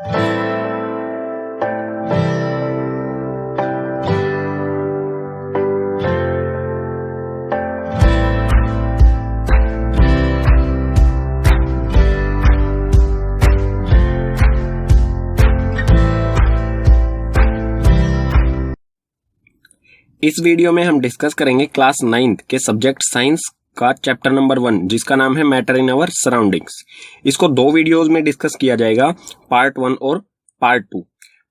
इस वीडियो में हम डिस्कस करेंगे क्लास 9th के सब्जेक्ट साइंस का चैप्टर नंबर 1 जिसका नाम है मैटर इन आवर सराउंडिंग्स। इसको 2 वीडियोस में डिस्कस किया जाएगा, पार्ट 1 और पार्ट 2।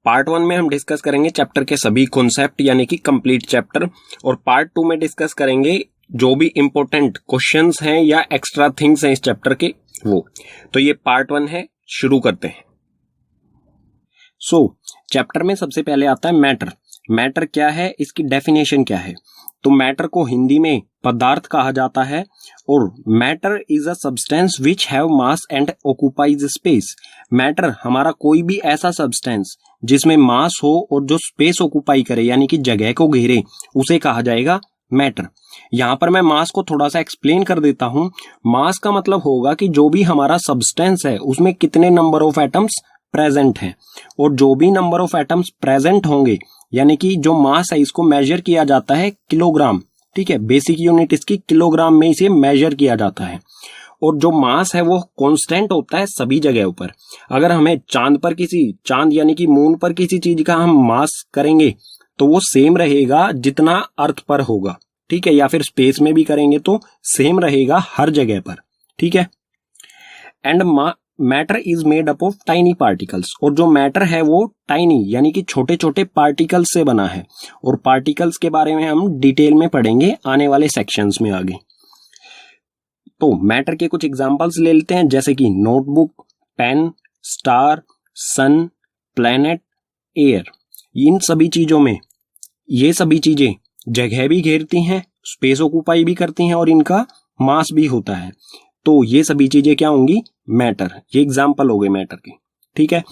पार्ट 1 में हम डिस्कस करेंगे चैप्टर के सभी कॉन्सेप्ट यानी कि कंप्लीट चैप्टर, और पार्ट 2 में डिस्कस करेंगे जो भी इंपॉर्टेंट क्वेश्चंस हैं या एक्स्ट्रा थिंग्स हैं इस चैप्टर के वो। तो ये पार्ट 1 है, शुरू करते हैं। चैप्टर में सबसे पहले आता है मैटर। मैटर क्या है, इसकी डेफिनेशन क्या है। तो मैटर को हिंदी में पदार्थ कहा जाता है, और matter is a substance which have mass and occupies space. Matter हमारा कोई भी ऐसा सब्सटेंस जिसमें मास हो और जो स्पेस ऑक्यूपाई करे यानी कि जगह को घेरे, उसे कहा जाएगा मैटर। यहां पर मैं मास को थोड़ा सा एक्सप्लेन कर देता हूं। मास का मतलब होगा कि जो भी हमारा सब्सटेंस है उसमें कितने नंबर ऑफ एटम्स प्रेजेंट हैं, और जो भी नंबर ऑफ एटम्स प्रेजेंट होंगे यानी कि जो मास है इसको मेजर किया जाता है किलोग्राम। ठीक है, बेसिक यूनिट इसकी किलोग्राम में इसे मेजर किया जाता है, और जो मास है वो कांस्टेंट होता है सभी जगहों पर। अगर हमें चांद यानी कि मून पर किसी चीज का हम मास करेंगे तो वो सेम रहेगा जितना अर्थ पर होगा। ठीक है, या फिर स्पेस में भी करेंगे तो सेम रहेगा हर जगह पर। ठीक है, and matter is made up of tiny particles, और जो मैटर है वो टाइनी यानी कि छोटे छोटे पार्टिकल्स से बना है, और पार्टिकल्स के बारे में हम डिटेल में पढ़ेंगे आने वाले सेक्शंस में आगे। तो मैटर के कुछ एग्जांपल्स ले लेते हैं, जैसे कि नोटबुक, पेन, स्टार, सन, प्लैनेट, एयर। इन सभी चीजों में ये सभी चीजें जगह भी घेरती हैं, स्पेस ऑक्यूपाई भी करती हैं, और इनका मास भी होता है। तो ये सभी चीजें क्या होंगी, मैटर। ये एग्जांपल हो गए मैटर के। ठीक है,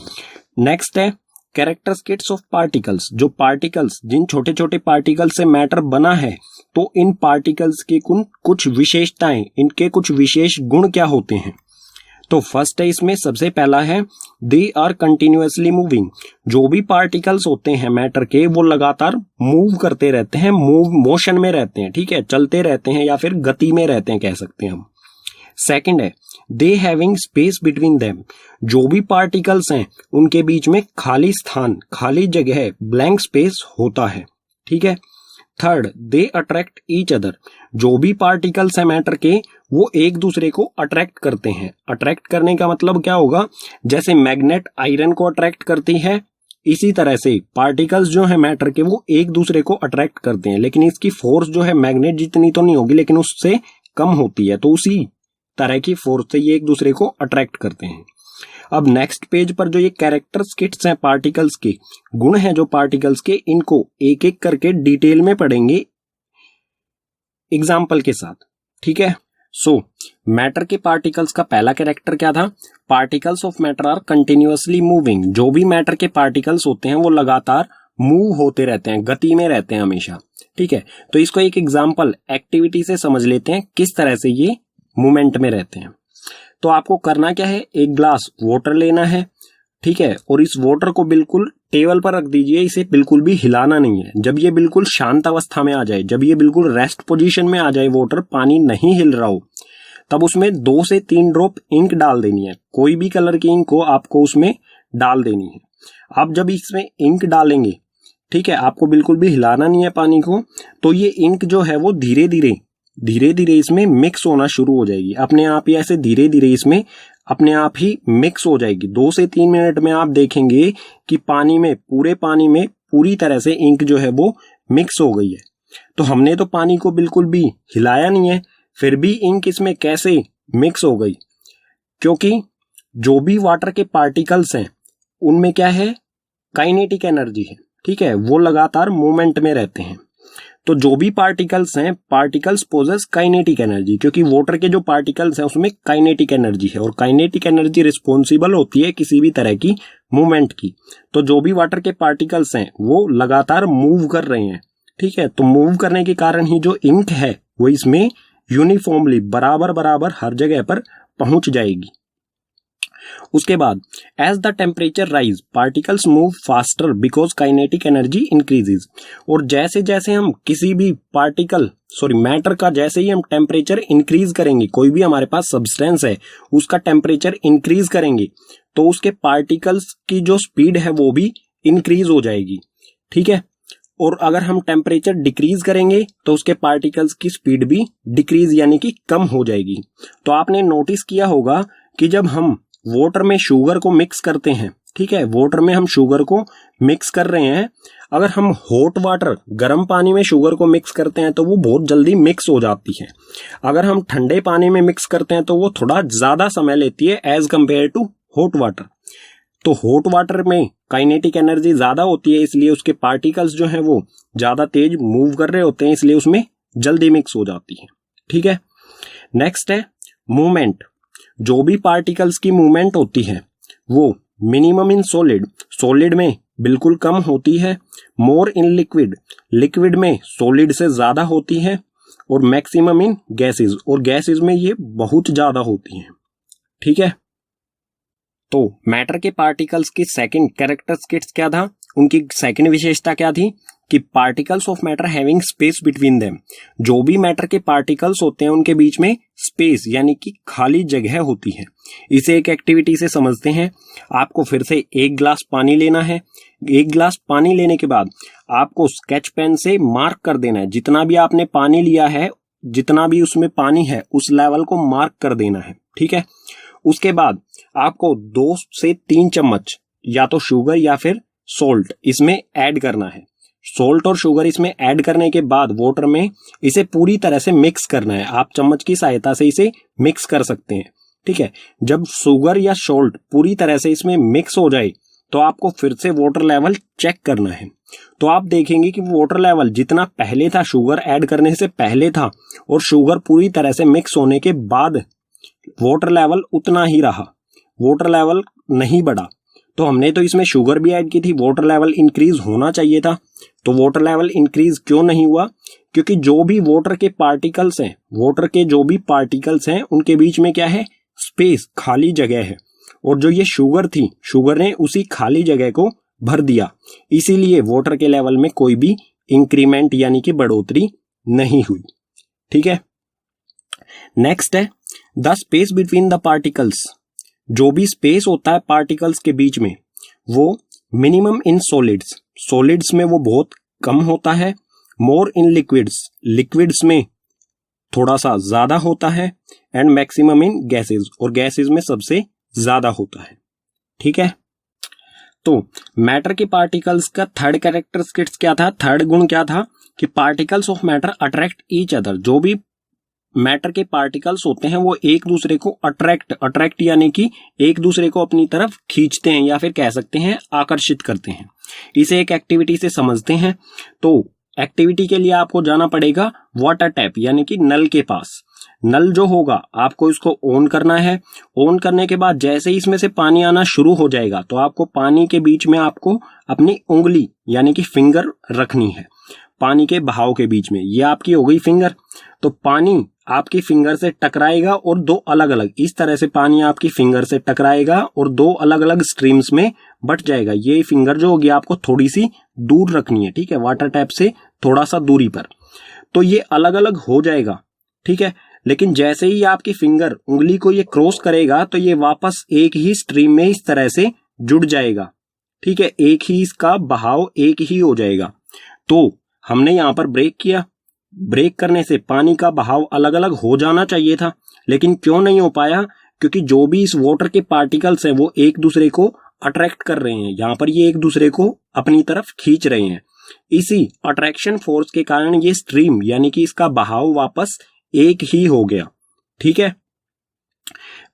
नेक्स्ट है कैरेक्टरिस्टिक्स ऑफ पार्टिकल्स। जो पार्टिकल्स, जिन छोटे छोटे पार्टिकल्स से मैटर बना है, तो इन पार्टिकल्स की कुछ विशेषताएं, इनके कुछ विशेष गुण क्या होते हैं। तो फर्स्ट है, इसमें सबसे पहला है दे आर कंटिन्यूअसली मूविंग। जो भी पार्टिकल्स होते हैं मैटर के वो लगातार मूव करते रहते हैं, मोशन में रहते हैं। ठीक है, चलते रहते हैं या फिर गति में रहते हैं कह सकते हैं हम। सेकंड है they having space between them. जो भी पार्टिकल्स हैं उनके बीच में खाली स्थान, खाली जगह, ब्लैंक स्पेस होता है। ठीक है, third they attract each other. जो भी पार्टिकल्स हैं मैटर के वो एक दूसरे को अट्रैक्ट करते हैं। अट्रैक्ट करने का मतलब क्या होगा, जैसे मैग्नेट आयरन को अट्रैक्ट करती है, इसी तरह से पार्टिकल्स जो है मैटर के वो एक दूसरे को अट्रैक्ट करते हैं, लेकिन इसकी फोर्स जो है मैग्नेट जितनी तो नहीं होगी, लेकिन उससे कम होती है। तो उसी तरह की फोर्स से ये एक दूसरे को अट्रैक्ट करते हैं। अब नेक्स्ट पेज पर जो ये कैरेक्टरिस्टिक्स हैं पार्टिकल्स के, गुण हैं जो पार्टिकल्स के, इनको एक एक करके डिटेल में पढ़ेंगे एग्जाम्पल के साथ। ठीक है, मैटर के पार्टिकल्स का पहला कैरेक्टर क्या था, particles of matter are continuously moving. जो भी मैटर के पार्टिकल्स होते हैं वो लगातार मूव होते रहते हैं, गति में रहते हैं हमेशा। ठीक है, तो इसको एक एग्जाम्पल एक्टिविटी से समझ लेते हैं किस तरह से ये मूवमेंट में रहते हैं। तो आपको करना क्या है, एक ग्लास वाटर लेना है। ठीक है, और इस वाटर को बिल्कुल टेबल पर रख दीजिए, इसे बिल्कुल भी हिलाना नहीं है। जब ये बिल्कुल शांत अवस्था में आ जाए, जब ये बिल्कुल रेस्ट पोजीशन में आ जाए, वाटर पानी नहीं हिल रहा हो, तब उसमें 2 से 3 ड्रॉप इंक डाल देनी है। कोई भी कलर की इंक को आपको उसमें डाल देनी है। आप जब इसमें इंक डालेंगे, ठीक है, आपको बिल्कुल भी हिलाना नहीं है पानी को, तो ये इंक जो है वो धीरे धीरे इसमें मिक्स होना शुरू हो जाएगी। अपने आप ही ऐसे धीरे धीरे इसमें अपने आप ही मिक्स हो जाएगी। 2 से 3 मिनट में आप देखेंगे कि पूरे पानी में पूरी तरह से इंक जो है वो मिक्स हो गई है। तो हमने तो पानी को बिल्कुल भी हिलाया नहीं है, फिर भी इंक इसमें कैसे मिक्स हो गई, क्योंकि जो भी वाटर के पार्टिकल्स हैं उनमें क्या है, काइनेटिक एनर्जी है। ठीक है, वो लगातार मूवमेंट में रहते हैं। तो जो भी पार्टिकल्स हैं, पार्टिकल्स पोजेस काइनेटिक एनर्जी, क्योंकि वाटर के जो पार्टिकल्स हैं उसमें काइनेटिक एनर्जी है, और काइनेटिक एनर्जी रिस्पॉन्सिबल होती है किसी भी तरह की मूवमेंट की। तो जो भी वाटर के पार्टिकल्स हैं वो लगातार मूव कर रहे हैं। ठीक है, तो मूव करने के कारण ही जो इंक है वो इसमें यूनिफॉर्मली बराबर हर जगह पर पहुंच जाएगी। उसके बाद as the temperature rise particles move faster because kinetic energy increases. और जैसे जैसे हम किसी भी मैटर का जैसे ही हम टेम्परेचर इंक्रीज करेंगे, कोई भी हमारे पास सब्सटेंस है उसका टेम्परेचर इंक्रीज करेंगे तो उसके पार्टिकल्स की जो स्पीड है वो भी इंक्रीज हो जाएगी, ठीक है। और अगर हम टेम्परेचर डिक्रीज करेंगे तो उसके पार्टिकल्स की स्पीड भी डिक्रीज यानी कि कम हो जाएगी। तो आपने नोटिस किया होगा कि जब हम वाटर में शुगर को मिक्स करते हैं, ठीक है, वाटर में हम शुगर को मिक्स कर रहे हैं, अगर हम हॉट वाटर गर्म पानी में शुगर को मिक्स करते हैं तो वो बहुत जल्दी मिक्स हो जाती है। अगर हम ठंडे पानी में मिक्स करते हैं तो वो थोड़ा ज्यादा समय लेती है as compare to hot water. तो हॉट वाटर में काइनेटिक एनर्जी ज्यादा होती है, इसलिए उसके पार्टिकल्स जो हैं वो ज्यादा तेज मूव कर रहे होते हैं, इसलिए उसमें जल्दी मिक्स हो जाती है, ठीक है। नेक्स्ट है मूवमेंट। जो भी पार्टिकल्स की मूवमेंट होती है वो मिनिमम इन सॉलिड में बिल्कुल कम होती है, मोर इन लिक्विड में सॉलिड से ज्यादा होती है, और मैक्सिमम इन गैसेज में ये बहुत ज्यादा होती है, ठीक है। तो मैटर के पार्टिकल्स की सेकंड कैरेक्टरिस्टिक्स क्या था, उनकी सेकंड विशेषता क्या थी कि particles of matter having space between them. जो भी मैटर के पार्टिकल्स होते हैं उनके बीच में स्पेस यानी कि खाली जगह होती है। इसे एक एक्टिविटी से समझते हैं। आपको फिर से एक गिलास पानी लेना है। एक गिलास पानी लेने के बाद आपको स्केच पेन से मार्क कर देना है, जितना भी आपने पानी लिया है, जितना भी उसमें पानी है उस लेवल को मार्क कर देना है, ठीक है। उसके बाद आपको 2 से 3 चम्मच या तो शुगर या फिर सॉल्ट इसमें ऐड करना है। सॉल्ट और शुगर इसमें ऐड करने के बाद वाटर में इसे पूरी तरह से मिक्स करना है। आप चम्मच की सहायता से इसे मिक्स कर सकते हैं, ठीक है। जब शुगर या सॉल्ट पूरी तरह से इसमें मिक्स हो जाए तो आपको फिर से वाटर लेवल चेक करना है। तो आप देखेंगे कि वाटर लेवल जितना पहले था, शुगर ऐड करने से पहले था, और शुगर पूरी तरह से मिक्स होने के बाद वाटर लेवल उतना ही रहा, वाटर लेवल नहीं बढ़ा। तो हमने तो इसमें शुगर भी ऐड की थी, वाटर लेवल इंक्रीज होना चाहिए था, तो वाटर लेवल इंक्रीज क्यों नहीं हुआ? क्योंकि जो भी वाटर के पार्टिकल्स हैं, वाटर के जो भी पार्टिकल्स हैं उनके बीच में क्या है, स्पेस, खाली जगह है, और जो ये शुगर थी, शुगर ने उसी खाली जगह को भर दिया, इसीलिए वाटर के लेवल में कोई भी इंक्रीमेंट यानी कि बढ़ोतरी नहीं हुई, ठीक है। नेक्स्ट है the space between the particles. जो भी स्पेस होता है पार्टिकल्स के बीच में वो मिनिमम इन सॉलिड्स में वो बहुत कम होता है, मोर इन लिक्विड्स में थोड़ा सा ज्यादा होता है, एंड मैक्सिमम इन गैसेज, और गैसेज में सबसे ज्यादा होता है, ठीक है। तो मैटर के पार्टिकल्स का थर्ड कैरेक्टरिस्टिक्स क्या था, थर्ड गुण क्या था कि particles of matter attract each other. जो भी मैटर के पार्टिकल्स होते हैं वो एक दूसरे को अट्रैक्ट यानी कि एक दूसरे को अपनी तरफ खींचते हैं, या फिर कह सकते हैं आकर्षित करते हैं। इसे एक एक्टिविटी से समझते हैं। तो एक्टिविटी के लिए आपको जाना पड़ेगा वाटर टैप यानी कि नल के पास। नल जो होगा आपको इसको ऑन करना है। ऑन करने के बाद जैसे ही इसमें से पानी आना शुरू हो जाएगा तो आपको पानी के बीच में आपको अपनी उंगली यानी कि फिंगर रखनी है, पानी के बहाव के बीच में। ये आपकी हो गई फिंगर। तो पानी आपकी फिंगर से टकराएगा और दो अलग अलग, इस तरह से पानी आपकी फिंगर से टकराएगा और दो अलग अलग स्ट्रीम्स में बट जाएगा। ये फिंगर जो होगी आपको थोड़ी सी दूर रखनी है, ठीक है, वाटर टैप से थोड़ा सा दूरी पर। तो ये अलग अलग हो जाएगा, ठीक है। लेकिन जैसे ही आपकी फिंगर उंगली को ये क्रॉस करेगा तो ये वापस एक ही स्ट्रीम में इस तरह से जुड़ जाएगा, ठीक है, एक ही इसका बहाव एक ही हो जाएगा। तो हमने यहां पर ब्रेक किया, ब्रेक करने से पानी का बहाव अलग अलग हो जाना चाहिए था, लेकिन क्यों नहीं हो पाया? क्योंकि जो भी इस वाटर के पार्टिकल्स हैं वो एक दूसरे को अट्रैक्ट कर रहे हैं, यहां पर ये एक दूसरे को अपनी तरफ खींच रहे हैं। इसी अट्रैक्शन फोर्स के कारण ये स्ट्रीम यानी कि इसका बहाव वापस एक ही हो गया, ठीक है।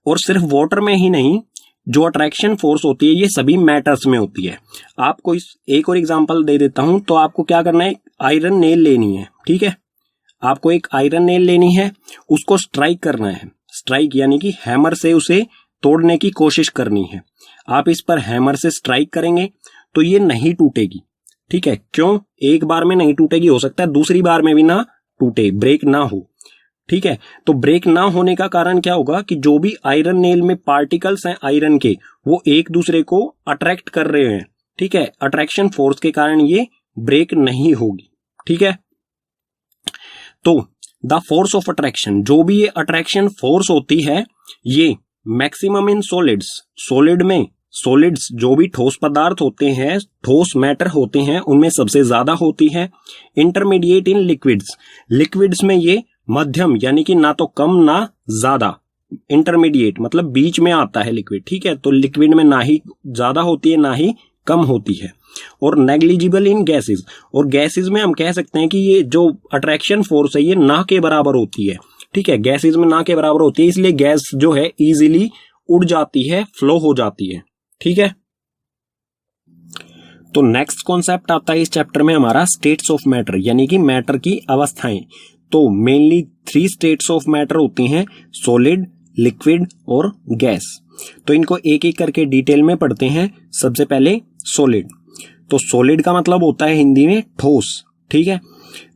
और सिर्फ वाटर में ही नहीं, जो अट्रैक्शन फोर्स होती है ये सभी मैटर्स में होती है। आपको इस एक और एग्जांपल दे देता हूं। तो आपको क्या करना है, आयरन नेल लेनी है, ठीक है। आपको एक आयरन नेल लेनी है, उसको स्ट्राइक करना है। स्ट्राइक यानी कि हैमर से उसे तोड़ने की कोशिश करनी है। आप इस पर हैमर से स्ट्राइक करेंगे तो ये नहीं टूटेगी, ठीक है। क्यों? एक बार में नहीं टूटेगी, हो सकता है दूसरी बार में भी ना टूटे, ब्रेक ना हो। ठीक है। तो ब्रेक ना होने का कारण क्या होगा कि जो भी आयरन नेल में पार्टिकल्स हैं आयरन के, वो एक दूसरे को अट्रैक्ट कर रहे हैं, ठीक है। अट्रैक्शन फोर्स के कारण ये ब्रेक नहीं होगी, ठीक है। तो द फोर्स ऑफ अट्रैक्शन, जो भी ये अट्रैक्शन फोर्स होती है, ये मैक्सिमम इन सॉलिड्स, सॉलिड में, सॉलिड्स जो भी ठोस पदार्थ होते हैं, ठोस मैटर होते हैं, उनमें सबसे ज्यादा होती है। इंटरमीडिएट इन लिक्विड्स, लिक्विड्स में ये मध्यम यानी कि ना तो कम ना ज्यादा, इंटरमीडिएट मतलब बीच में आता है लिक्विड, ठीक है। तो लिक्विड में ना ही ज्यादा होती है ना ही कम होती है। और नेग्लिजिबल इन गैसेस, और गैसेस में हम कह सकते हैं कि ये जो अट्रैक्शन फोर्स है ये ना के बराबर होती है, ठीक है। गैसेस में ना के बराबर होती है, इसलिए गैस जो है इजीली उड़ जाती है, फ्लो हो जाती है, ठीक है। तो नेक्स्ट कॉन्सेप्ट आता है इस चैप्टर में हमारा स्टेट्स ऑफ मैटर, यानी कि मैटर की अवस्थाएं। तो मेनली 3 स्टेट्स ऑफ मैटर होती हैं, सॉलिड, लिक्विड और गैस। तो इनको एक एक करके डिटेल में पढ़ते हैं। सबसे पहले सॉलिड। तो सॉलिड का मतलब होता है हिंदी में ठोस, ठीक है।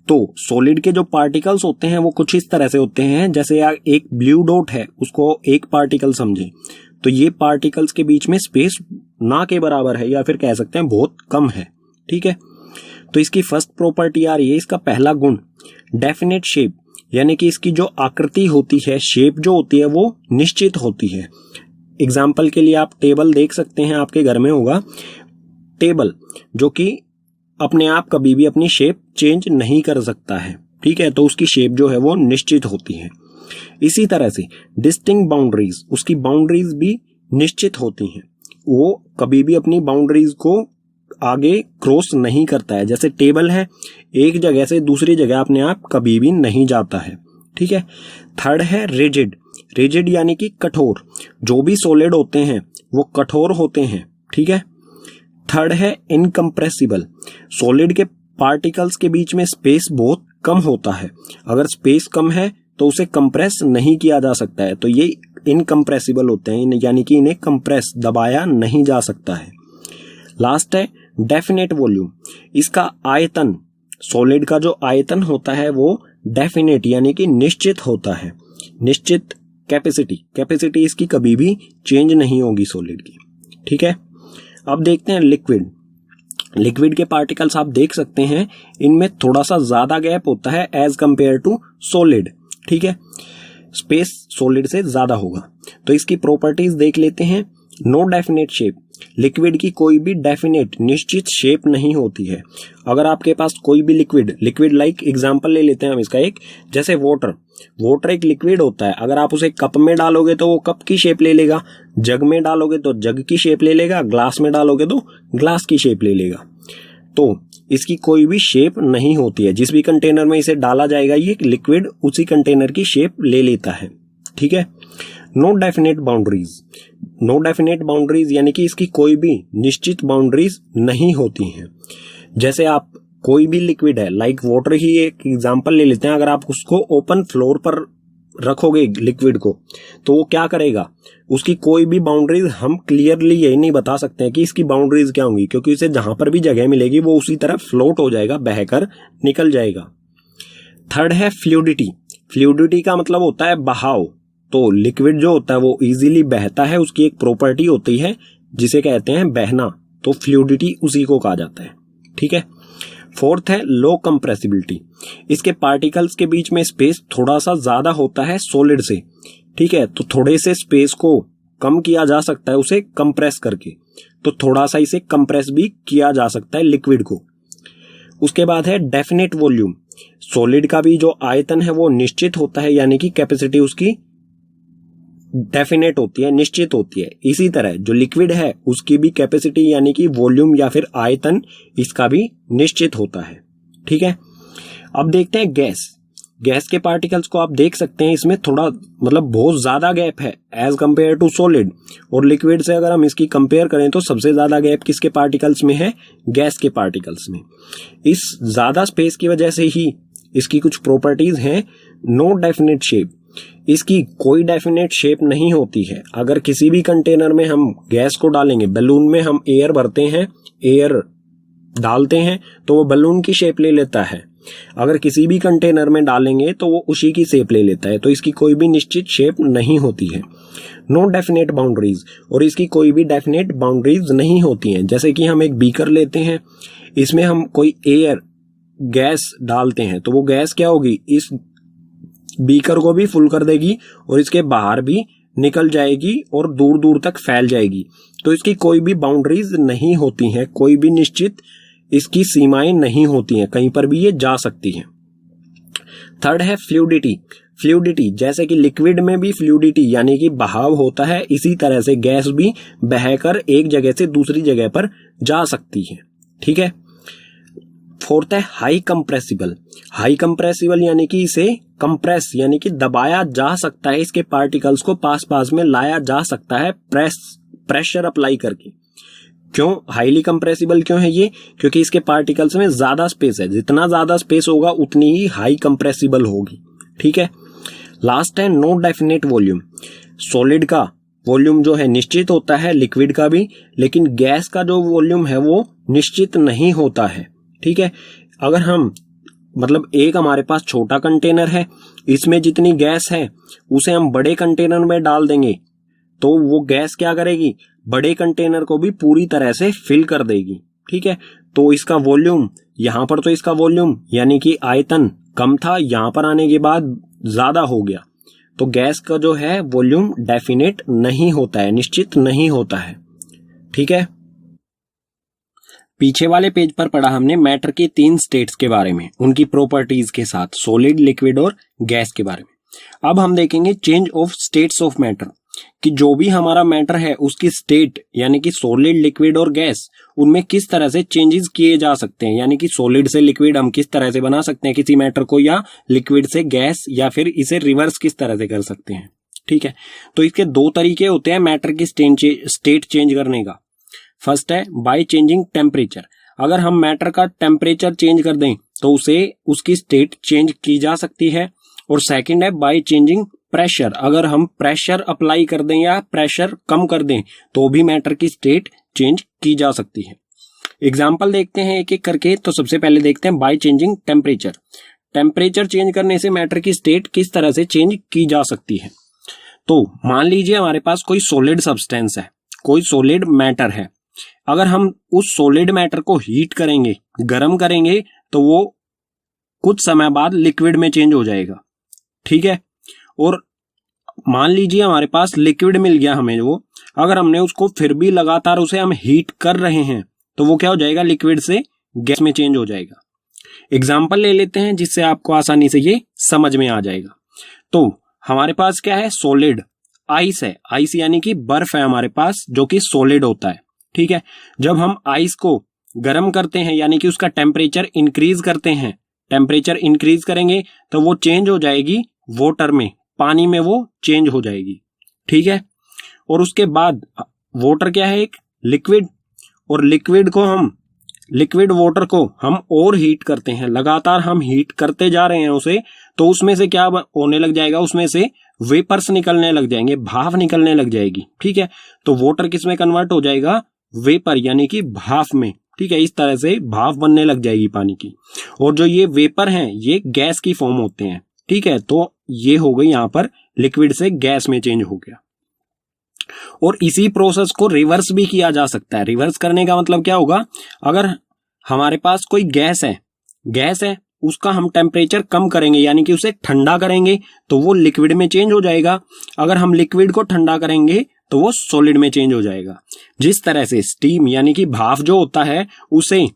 तो सॉलिड के जो पार्टिकल्स होते हैं वो कुछ इस तरह से होते हैं, जैसे एक ब्लू डॉट है, उसको एक पार्टिकल समझे, तो ये पार्टिकल्स के बीच में स्पेस ना के बराबर है, या फिर कह सकते हैं बहुत कम है, ठीक है। तो इसकी फर्स्ट प्रॉपर्टी आ रही है, इसका पहला गुण डेफिनेट शेप, यानी कि इसकी जो आकृति होती है, शेप जो होती है वो निश्चित होती है। एग्जाम्पल के लिए आप टेबल देख सकते हैं, आपके घर में होगा टेबल, जो कि अपने आप कभी भी अपनी शेप चेंज नहीं कर सकता है, ठीक है। तो उसकी शेप जो है वो निश्चित होती है। इसी तरह से डिस्टिंक्ट बाउंड्रीज, उसकी बाउंड्रीज भी निश्चित होती हैं, वो कभी भी अपनी बाउंड्रीज को आगे क्रॉस नहीं करता है। जैसे टेबल है, एक जगह से दूसरी जगह अपने आप कभी भी नहीं जाता है, ठीक है। थर्ड है रिजिड, रिजिड यानी कि कठोर, जो भी सॉलिड होते हैं वो कठोर होते हैं, ठीक है। थर्ड है इनकम्प्रेसिबल, सॉलिड के पार्टिकल्स के बीच में स्पेस बहुत कम होता है, अगर स्पेस कम है तो उसे कंप्रेस नहीं किया जा सकता है, तो ये इनकम्प्रेसिबल होते हैं, यानी कि इन्हें कंप्रेस दबाया नहीं जा सकता है। लास्ट है डेफिनेट वॉल्यूम, इसका आयतन, सॉलिड का जो आयतन होता है वो डेफिनेट यानी कि निश्चित होता है। निश्चित कैपेसिटी, कैपेसिटी इसकी कभी भी चेंज नहीं होगी सॉलिड की, ठीक है। अब देखते हैं लिक्विड। लिक्विड के पार्टिकल्स आप देख सकते हैं, इनमें थोड़ा सा ज्यादा गैप होता है एज कंपेयर टू सॉलिड, ठीक है। स्पेस सॉलिड से ज्यादा होगा। तो इसकी प्रॉपर्टीज देख लेते हैं। नो डेफिनेट शेप, लिक्विड की कोई भी डेफिनेट निश्चित शेप नहीं होती है। अगर आपके पास कोई भी लिक्विड लाइक एग्जांपल ले लेते हैं हम इसका एक, जैसे वाटर एक लिक्विड होता है, अगर आप उसे कप में डालोगे तो वो कप की शेप ले लेगा, जग में डालोगे तो जग की शेप ले लेगा, ग्लास में डालोगे तो ग्लास की शेप ले लेगा। तो इसकी कोई भी शेप नहीं होती है, जिस भी कंटेनर में इसे डाला जाएगा ये लिक्विड उसी कंटेनर की शेप ले लेता है, ठीक है। No definite boundaries, no definite boundaries यानी कि इसकी कोई भी निश्चित बाउंड्रीज नहीं होती हैं। जैसे आप कोई भी लिक्विड है, लाइक वाटर ही एक एग्जांपल ले लेते हैं, अगर आप उसको ओपन फ्लोर पर रखोगे लिक्विड को, तो वो क्या करेगा, उसकी कोई भी बाउंड्रीज हम क्लियरली यही नहीं बता सकते हैं कि इसकी बाउंड्रीज क्या होंगी, क्योंकि उसे जहां पर भी जगह मिलेगी वो उसी तरह फ्लोट हो जाएगा, बहकर निकल जाएगा। थर्ड है फ्लूइडिटी, फ्लूइडिटी का मतलब होता है बहाव। तो लिक्विड जो होता है वो इजीली बहता है, उसकी एक प्रॉपर्टी होती है जिसे कहते हैं बहना, तो फ्लूइडिटी उसी को कहा जाता है, ठीक है। फोर्थ है लो कंप्रेसिबिलिटी, इसके पार्टिकल्स के बीच में स्पेस थोड़ा सा ज्यादा होता है सॉलिड से, ठीक है। तो थोड़े से स्पेस को कम किया जा सकता है उसे कंप्रेस करके, तो थोड़ा सा इसे कंप्रेस भी किया जा सकता है लिक्विड को। उसके बाद है डेफिनेट वॉल्यूम, सॉलिड का भी जो आयतन है वो निश्चित होता है, यानी कि कैपेसिटी उसकी डेफिनेट होती है, निश्चित होती है। इसी तरह जो लिक्विड है उसकी भी कैपेसिटी यानी कि वॉल्यूम या फिर आयतन इसका भी निश्चित होता है, ठीक है। अब देखते हैं गैस के पार्टिकल्स को आप देख सकते हैं, इसमें थोड़ा मतलब बहुत ज्यादा गैप है एज कंपेयर टू सॉलिड, और लिक्विड से अगर हम इसकी कंपेयर करें तो सबसे ज्यादा गैप किसके पार्टिकल्स में है, गैस के पार्टिकल्स में। इस ज्यादा स्पेस की वजह से ही इसकी कुछ प्रॉपर्टीज हैं। नो डेफिनेट शेप, इसकी कोई डेफिनेट शेप नहीं होती है। अगर किसी भी कंटेनर में हम गैस को डालेंगे, बलून में हम एयर भरते हैं, एयर डालते हैं तो वो बलून की शेप ले लेता है, अगर किसी भी कंटेनर में डालेंगे तो वो उसी की शेप ले लेता है, तो इसकी कोई भी निश्चित शेप नहीं होती है। नो डेफिनेट बाउंड्रीज, और इसकी कोई भी डेफिनेट बाउंड्रीज नहीं होती हैं। जैसे कि हम एक बीकर लेते हैं, इसमें हम कोई एयर गैस डालते हैं तो वो गैस क्या होगी, इस बीकर को भी फुल कर देगी और इसके बाहर भी निकल जाएगी और दूर दूर तक फैल जाएगी। तो इसकी कोई भी बाउंड्रीज नहीं होती हैं, कोई भी निश्चित इसकी सीमाएं नहीं होती हैं, कहीं पर भी ये जा सकती है। थर्ड है फ्लूइडिटी। फ्लूइडिटी, जैसे कि लिक्विड में भी फ्लूइडिटी यानी कि बहाव होता है, इसी तरह से गैस भी बहकर एक जगह से दूसरी जगह पर जा सकती है। ठीक है। फोर्थ है हाई कंप्रेसिबल। हाई कंप्रेसिबल यानी कि इसे कंप्रेस यानी कि दबाया जा सकता है, इसके पार्टिकल्स को पास पास में लाया जा सकता है प्रेशर अप्लाई करके। क्यों हाईली कंप्रेसिबल क्यों है ये? क्योंकि इसके पार्टिकल्स में ज्यादा स्पेस है, जितना ज्यादा स्पेस होगा उतनी ही हाई कंप्रेसिबल होगी। ठीक है। लास्ट है नो डेफिनेट वॉल्यूम। सॉलिड का वॉल्यूम जो है निश्चित होता है, लिक्विड का भी, लेकिन गैस का जो वॉल्यूम है वो निश्चित नहीं होता है। ठीक है। अगर हम मतलब एक हमारे पास छोटा कंटेनर है, इसमें जितनी गैस है उसे हम बड़े कंटेनर में डाल देंगे तो वो गैस क्या करेगी, बड़े कंटेनर को भी पूरी तरह से फिल कर देगी। ठीक है। तो इसका वॉल्यूम, यहां पर तो इसका वॉल्यूम यानी कि आयतन कम था, यहां पर आने के बाद ज्यादा हो गया। तो गैस का जो है वॉल्यूम डेफिनेट नहीं होता है, निश्चित नहीं होता है। ठीक है। पीछे वाले पेज पर पढ़ा हमने मैटर के 3 स्टेट्स के बारे में, उनकी प्रॉपर्टीज के साथ, सॉलिड, लिक्विड और गैस के बारे में। अब हम देखेंगे change of states of matter, कि जो भी हमारा मैटर है उसकी स्टेट यानी कि सॉलिड, लिक्विड और गैस, उनमें किस तरह से चेंजेस किए जा सकते हैं, यानी कि सॉलिड से लिक्विड हम किस तरह से बना सकते हैं किसी मैटर को, या लिक्विड से गैस, या फिर इसे रिवर्स किस तरह से कर सकते हैं। ठीक है। तो इसके 2 तरीके होते हैं मैटर की स्टेट चेंज करने का। फर्स्ट है बाय चेंजिंग टेम्परेचर। अगर हम मैटर का टेम्परेचर चेंज कर दें तो उसे उसकी स्टेट चेंज की जा सकती है। और सेकंड है बाय चेंजिंग प्रेशर। अगर हम प्रेशर अप्लाई कर दें या प्रेशर कम कर दें तो भी मैटर की स्टेट चेंज की जा सकती है। एग्जाम्पल देखते हैं एक एक करके। तो सबसे पहले देखते हैं by changing temperature. Temperature change करने से मैटर की स्टेट किस तरह से चेंज की जा सकती है। तो मान लीजिए हमारे पास कोई सॉलिड सब्सटेंस है, कोई सॉलिड मैटर है। अगर हम उस सॉलिड मैटर को हीट करेंगे, गर्म करेंगे, तो वो कुछ समय बाद लिक्विड में चेंज हो जाएगा। ठीक है। और मान लीजिए हमारे पास लिक्विड मिल गया हमें वो, अगर हमने उसको फिर भी लगातार उसे हम हीट कर रहे हैं तो वो क्या हो जाएगा, लिक्विड से गैस में चेंज हो जाएगा। एग्जाम्पल ले लेते हैं जिससे आपको आसानी से ये समझ में आ जाएगा। तो हमारे पास क्या है, सॉलिड आइस है। आइस यानी कि बर्फ है हमारे पास, जो कि सॉलिड होता है। ठीक है। जब हम आइस को गर्म करते हैं यानी कि उसका टेम्परेचर इंक्रीज करते हैं, टेम्परेचर इंक्रीज करेंगे तो वो चेंज हो जाएगी वाटर में, पानी में वो चेंज हो जाएगी। ठीक है। और उसके बाद वाटर क्या है, एक लिक्विड, और लिक्विड वाटर को हम और हीट करते हैं, लगातार हम हीट करते जा रहे हैं उसे, तो उसमें से क्या होने लग जाएगा, उसमें से वेपर्स निकलने लग जाएंगे, भाप निकलने लग जाएगी। ठीक है। तो वाटर किस में कन्वर्ट हो जाएगा, वेपर यानी कि भाप में। ठीक है। इस तरह से भाप बनने लग जाएगी पानी की। और जो ये वेपर हैं ये गैस की फॉर्म होते हैं। ठीक है। तो ये हो गई यहां पर लिक्विड से गैस में चेंज हो गया। और इसी प्रोसेस को रिवर्स भी किया जा सकता है। रिवर्स करने का मतलब क्या होगा, अगर हमारे पास कोई गैस है उसका हम टेम्परेचर कम करेंगे यानी कि उसे ठंडा करेंगे तो वो लिक्विड में चेंज हो जाएगा। अगर हम लिक्विड को ठंडा करेंगे तो वो सॉलिड में चेंज हो जाएगा। जिस तरह से स्टीम यानी कि भाप जो होता है उसे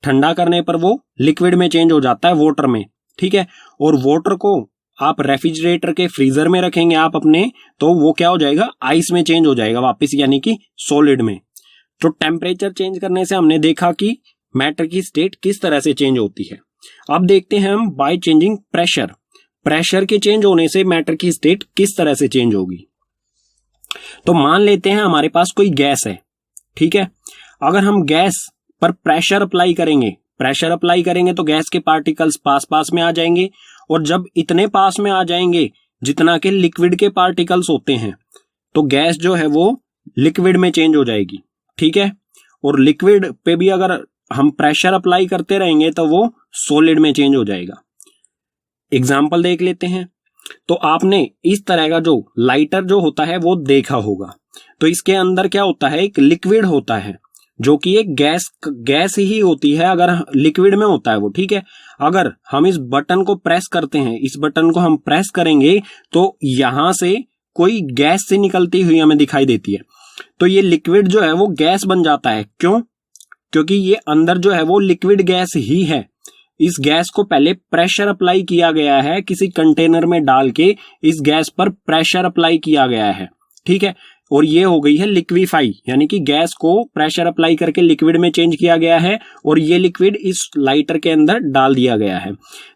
ठंडा करने पर वो लिक्विड में चेंज हो जाता है, वाटर में। ठीक है। और वाटर को आप रेफ्रिजरेटर के फ्रीजर में रखेंगे आप अपने, तो वो क्या हो जाएगा, आइस में चेंज हो जाएगा वापस, यानी कि सॉलिड में। तो टेम्परेचर चेंज करने से हमने देखा कि मैटर की स्टेट किस तरह से चेंज होती है। अब देखते हैं हम बाय चेंजिंग प्रेशर। प्रेशर के चेंज होने से मैटर की स्टेट किस तरह से चेंज होगी। तो मान लेते हैं हमारे पास कोई गैस है। ठीक है। अगर हम गैस पर प्रेशर अप्लाई करेंगे तो गैस के पार्टिकल्स पास पास में आ जाएंगे, और जब इतने पास में आ जाएंगे जितना कि लिक्विड के पार्टिकल्स होते हैं, तो गैस जो है वो लिक्विड में चेंज हो जाएगी। ठीक है। और लिक्विड पे भी अगर हम प्रेशर अप्लाई करते रहेंगे तो वो सॉलिड में चेंज हो जाएगा। एग्जाम्पल देख लेते हैं। तो आपने इस तरह का जो लाइटर जो होता है वो देखा होगा। तो इसके अंदर क्या होता है, एक लिक्विड होता है जो कि एक गैस ही होती है, अगर लिक्विड में होता है वो, ठीक है। अगर हम इस बटन को प्रेस करते हैं, इस बटन को हम प्रेस करेंगे तो यहां से कोई गैस से निकलती हुई हमें दिखाई देती है। तो ये लिक्विड जो है वो गैस बन जाता है। क्यों? क्योंकि ये अंदर जो है वो लिक्विड गैस ही है। इस गैस को पहले प्रेशर अप्लाई किया गया है, किसी कंटेनर में डाल के इस गैस पर प्रेशर अप्लाई किया गया है, ठीक है। और ये हो गई है लिक्विफाई, यानी कि गैस को प्रेशर अप्लाई करके लिक्विड में चेंज किया गया है और ये लिक्विड इस लाइटर के अंदर डाल दिया गया है।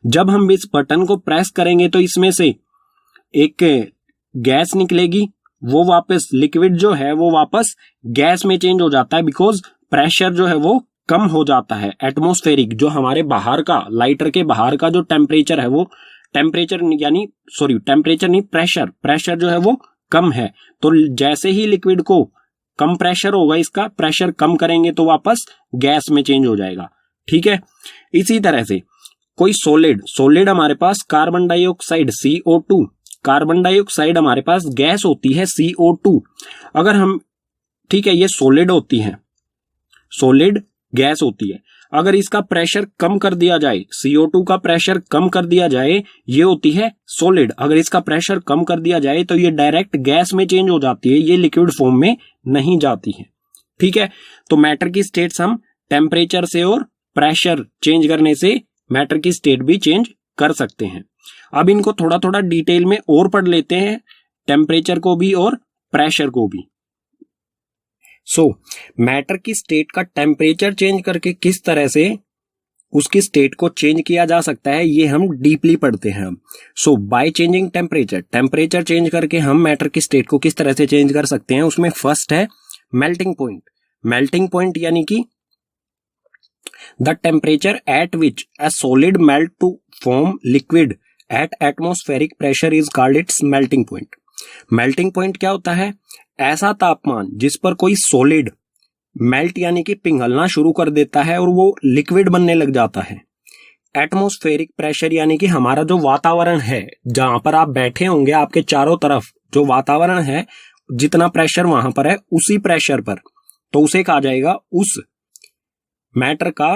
जब हम इस बटन को प्रेस करेंगे तो इसमें से एक गैस निकलेगी, वो वापस लिक्विड जो है वो वापस गैस में चेंज हो जाता है, बिकॉज प्रेशर जो है वो कम हो जाता है। एटमॉस्फेरिक जो हमारे बाहर का, लाइटर के बाहर का जो टेम्परेचर है वो टेम्परेचर नहीं, प्रेशर जो है वो कम है। तो जैसे ही लिक्विड को कम प्रेशर होगा, इसका प्रेशर कम करेंगे तो गैस में चेंज हो जाएगा, ठीक है। इसी तरह से कोई सॉलिड हमारे पास carbon dioxide CO2, carbon dioxide हमारे पास गैस होती है CO2। अगर हम, ठीक है, ये सॉलिड होती है, सॉलिड गैस होती है। अगर इसका प्रेशर कम कर दिया जाए, CO2 का प्रेशर कम कर दिया जाए, ये होती है सॉलिड। अगर इसका प्रेशर कम कर दिया जाए तो ये डायरेक्ट गैस में चेंज हो जाती है, ये लिक्विड फॉर्म में नहीं जाती है, ठीक है। तो मैटर की स्टेट्स हम टेम्परेचर से और प्रेशर चेंज करने से मैटर की स्टेट भी चेंज कर सकते हैं। अब इनको थोड़ा थोड़ा डिटेल में और पढ़ लेते हैं, टेम्परेचर को भी और प्रेशर को भी। मैटर की स्टेट का टेम्परेचर चेंज करके किस तरह से उसकी स्टेट को चेंज किया जा सकता है, ये हम डीपली पढ़ते हैं। बाय चेंजिंग टेम्परेचर चेंज करके हम मैटर की स्टेट को किस तरह से चेंज कर सकते हैं। उसमें फर्स्ट है मेल्टिंग पॉइंट, यानी कि the temperature at which a solid melt to form liquid at atmospheric pressure is called its melting point. Melting point क्या होता है? ऐसा तापमान जिस पर कोई सॉलिड मेल्ट यानी कि पिघलना शुरू कर देता है और वो लिक्विड बनने लग जाता है। एटमॉस्फेरिक प्रेशर यानी कि हमारा जो वातावरण है, जहां पर आप बैठे होंगे, आपके चारों तरफ जो वातावरण है, जितना प्रेशर वहां पर है उसी प्रेशर पर, तो उसे कहा जाएगा उस मैटर का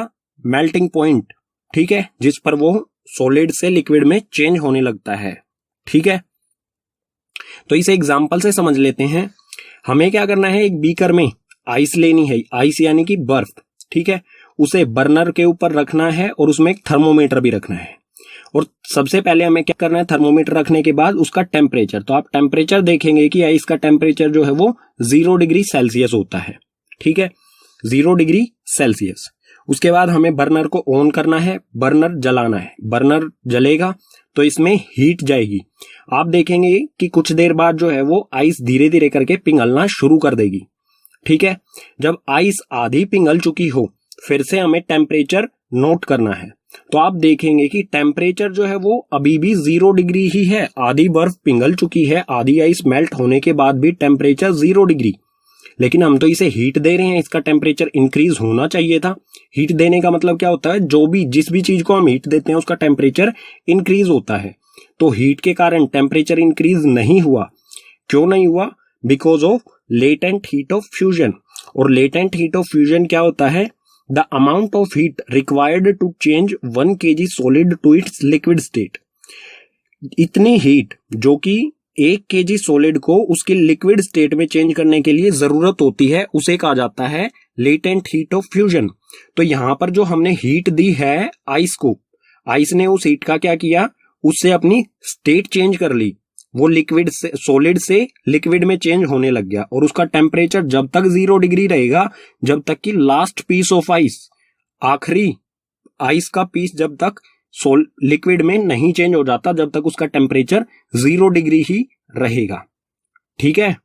मेल्टिंग पॉइंट, ठीक है, जिस पर वो सॉलिड से लिक्विड में चेंज होने लगता है, ठीक है। तो इसे एग्जांपल से समझ लेते हैं। हमें क्या करना है, एक बीकर में आइस लेनी है, आइस यानी कि बर्फ, ठीक है। उसे बर्नर के ऊपर रखना है और उसमें एक थर्मोमीटर भी रखना है। और सबसे पहले हमें क्या करना है, थर्मोमीटर रखने के बाद उसका टेम्परेचर, तो आप टेम्परेचर देखेंगे कि आइस का टेम्परेचर जो है वो 0 डिग्री सेल्सियस होता है, ठीक है, 0 डिग्री सेल्सियस। उसके बाद हमें बर्नर को ऑन करना है, बर्नर जलाना है। बर्नर जलेगा तो इसमें हीट जाएगी। आप देखेंगे कि कुछ देर बाद जो है वो आइस धीरे धीरे करके पिघलना शुरू कर देगी, ठीक है। जब आइस आधी पिघल चुकी हो, फिर से हमें टेम्परेचर नोट करना है। तो आप देखेंगे कि टेम्परेचर जो है वो अभी भी 0 डिग्री ही है। आधी बर्फ पिघल चुकी है, आधी आइस मेल्ट होने के बाद भी टेम्परेचर 0 डिग्री, लेकिन हम तो इसे हीट दे रहे हैं, इसका टेम्परेचर इंक्रीज होना चाहिए था। हीट देने का मतलब क्या होता है, जिस भी चीज को हम हीट देते हैं उसका टेम्परेचर इंक्रीज होता है। तो हीट के कारण टेम्परेचर इंक्रीज नहीं हुआ। क्यों नहीं हुआ? Because of latent heat of fusion. और लेटेंट हीट ऑफ फ्यूजन क्या होता है? The amount of heat required to change 1 kg solid to its liquid state. इतनी हीट जो कि 1 kg सॉलिड को उसकी लिक्विड स्टेट में चेंज करने के लिए जरूरत होती है, उसे कहा जाता है लेटेंट हीट ऑफ फ्यूजन। तो यहां पर जो हमने हीट दी है आइस को, आइस ने उस हीट का क्या किया, उससे अपनी स्टेट चेंज कर ली। वो लिक्विड से, सॉलिड से लिक्विड में चेंज होने लग गया। और उसका टेम्परेचर जब तक 0 डिग्री रहेगा, जब तक कि लास्ट पीस ऑफ आइस, आखिरी आइस का पीस जब तक लिक्विड में नहीं चेंज हो जाता, जब तक उसका टेम्परेचर 0 डिग्री ही रहेगा, ठीक है।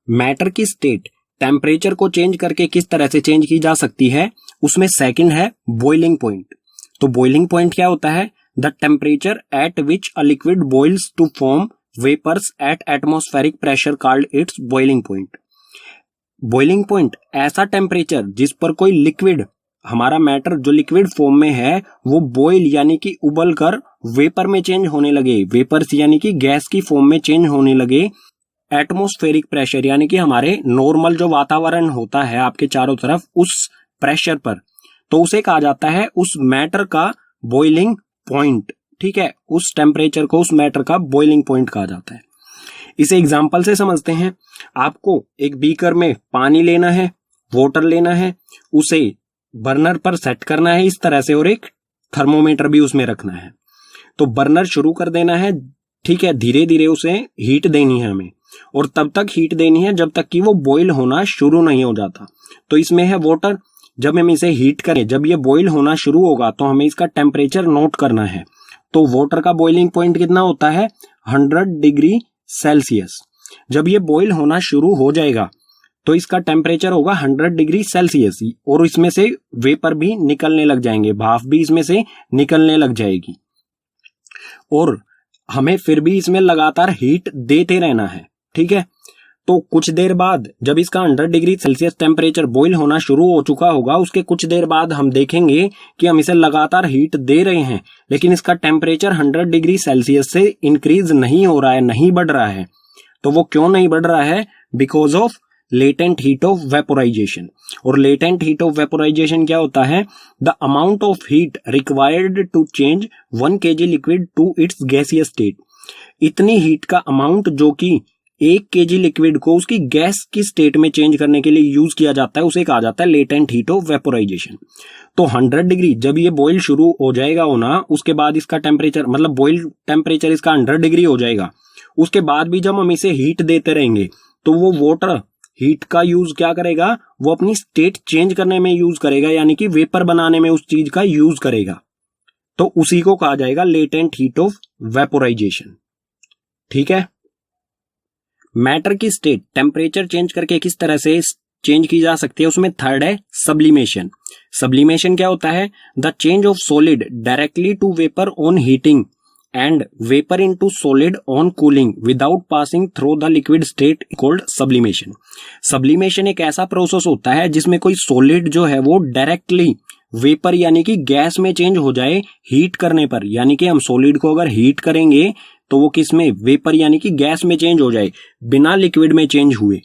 मैटर की स्टेट टेम्परेचर को चेंज करके किस तरह से चेंज की जा सकती है, उसमें सेकंड है बॉइलिंग पॉइंट। तो बॉइलिंग पॉइंट क्या होता है? The temperature at which a liquid boils to form vapours at atmospheric pressure called its boiling point. Boiling point ऐसा टेम्परेचर जिस पर कोई लिक्विड, हमारा मैटर जो लिक्विड फॉर्म में है वो बॉइल यानी कि उबल कर वेपर में चेंज होने लगे, वेपर्स यानी कि गैस की फॉर्म में चेंज होने लगे एटमॉस्फेरिक प्रेशर यानी कि हमारे नॉर्मल जो वातावरण होता है आपके चारों तरफ उस प्रेशर पर, तो उसे कहा जाता है उस मैटर का बॉइलिंग पॉइंट। ठीक है, उस टेम्परेचर को उस मैटर का बॉइलिंग पॉइंट कहा जाता है। इसे एग्जांपल से समझते हैं। आपको एक बीकर में पानी लेना है, वाटर लेना है, उसे बर्नर पर सेट करना है इस तरह से, और एक थर्मोमीटर भी उसमें रखना है। तो बर्नर शुरू कर देना है, ठीक है, धीरे धीरे उसे हीट देनी है हमें, और तब तक हीट देनी है जब तक कि वो बॉईल होना शुरू नहीं हो जाता। तो इसमें है वाटर, जब हम इसे हीट करें, जब ये बॉईल होना शुरू होगा तो हमें इसका टेम्परेचर नोट करना है। तो वाटर का बॉइलिंग पॉइंट कितना होता है 100 डिग्री सेल्सियस। जब ये बॉईल होना शुरू हो जाएगा तो इसका टेम्परेचर होगा 100 डिग्री सेल्सियस, और इसमें से वेपर भी निकलने लग जाएंगे, भाप भी इसमें से निकलने लग जाएगी, और हमें फिर भी इसमें लगातार हीट देते रहना है। ठीक है, तो कुछ देर बाद जब इसका 100 डिग्री सेल्सियस टेम्परेचर बॉईल होना शुरू हो चुका होगा, उसके कुछ देर बाद हम देखेंगे कि हम इसे लगातार हीट दे रहे हैं, लेकिन इसका टेम्परेचर 100 डिग्री सेल्सियस से इंक्रीज नहीं हो रहा है, नहीं बढ़ रहा है। तो वो क्यों नहीं बढ़ रहा है? Because of latent heat of vaporization. और लेटेंट हीट ऑफ वेपोराइजेशन क्या होता है? The amount of heat required to change 1 kg liquid to its gaseous state. इतनी हीट का अमाउंट जो कि 1 kg लिक्विड को उसकी गैस की स्टेट में चेंज करने के लिए यूज किया जाता है, उसे कहा जाता है लेटेंट हीट ऑफ वेपोराइजेशन। तो 100 डिग्री जब ये बॉईल शुरू हो जाएगा होना, उसके बाद इसका टेम्परेचर, मतलब बॉईल टेम्परेचर इसका 100 डिग्री हो जाएगा, उसके बाद भी जब हम इसे हीट देते रहेंगे तो वो वाटर हीट का यूज क्या करेगा? वो अपनी स्टेट चेंज करने में यूज करेगा, यानी कि वेपर बनाने में उस चीज का यूज करेगा। तो उसी को कहा जाएगा लेटेंट हीट ऑफ वेपोराइजेशन। ठीक है, मैटर की स्टेट टेम्परेचर चेंज करके किस तरह से चेंज की जा सकती है, उसमें थर्ड है सब्लिमेशन। सब्लिमेशन क्या होता है? The change of solid directly to vapour on heating and vapour into solid on cooling without passing through the liquid state called sublimation. Sublimation एक ऐसा प्रोसेस होता है जिसमें कोई सॉलिड जो है वो डायरेक्टली वेपर यानी कि गैस में चेंज हो जाए हीट करने पर। यानी कि हम सॉलिड को अगर हीट करेंगे तो वो किस में? वेपर यानी कि गैस में चेंज हो जाए, बिना लिक्विड में चेंज हुए,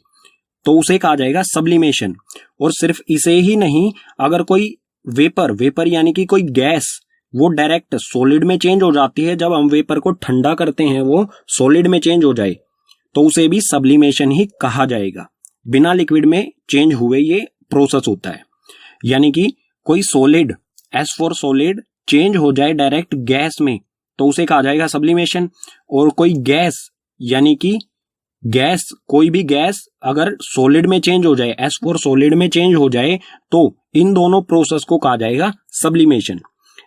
तो उसे कहा जाएगा सब्लिमेशन। और सिर्फ इसे ही नहीं, अगर कोई वेपर यानी कि कोई गैस वो डायरेक्ट सॉलिड में चेंज हो जाती है, जब हम वेपर को ठंडा करते हैं वो सॉलिड में चेंज हो जाए, तो उसे भी सब्लिमेशन ही कहा जाएगा। बिना लिक्विड में चेंज हुए ये प्रोसेस होता है। यानी कि कोई solid as for solid change हो जाए डायरेक्ट गैस में, तो उसे कहा जाएगा सब्लिमेशन। और कोई गैस यानी कि गैस, कोई भी गैस अगर सॉलिड में चेंज हो जाए, एज फॉर सॉलिड में चेंज हो जाए, तो इन दोनों प्रोसेस को कहा जाएगा सब्लिमेशन।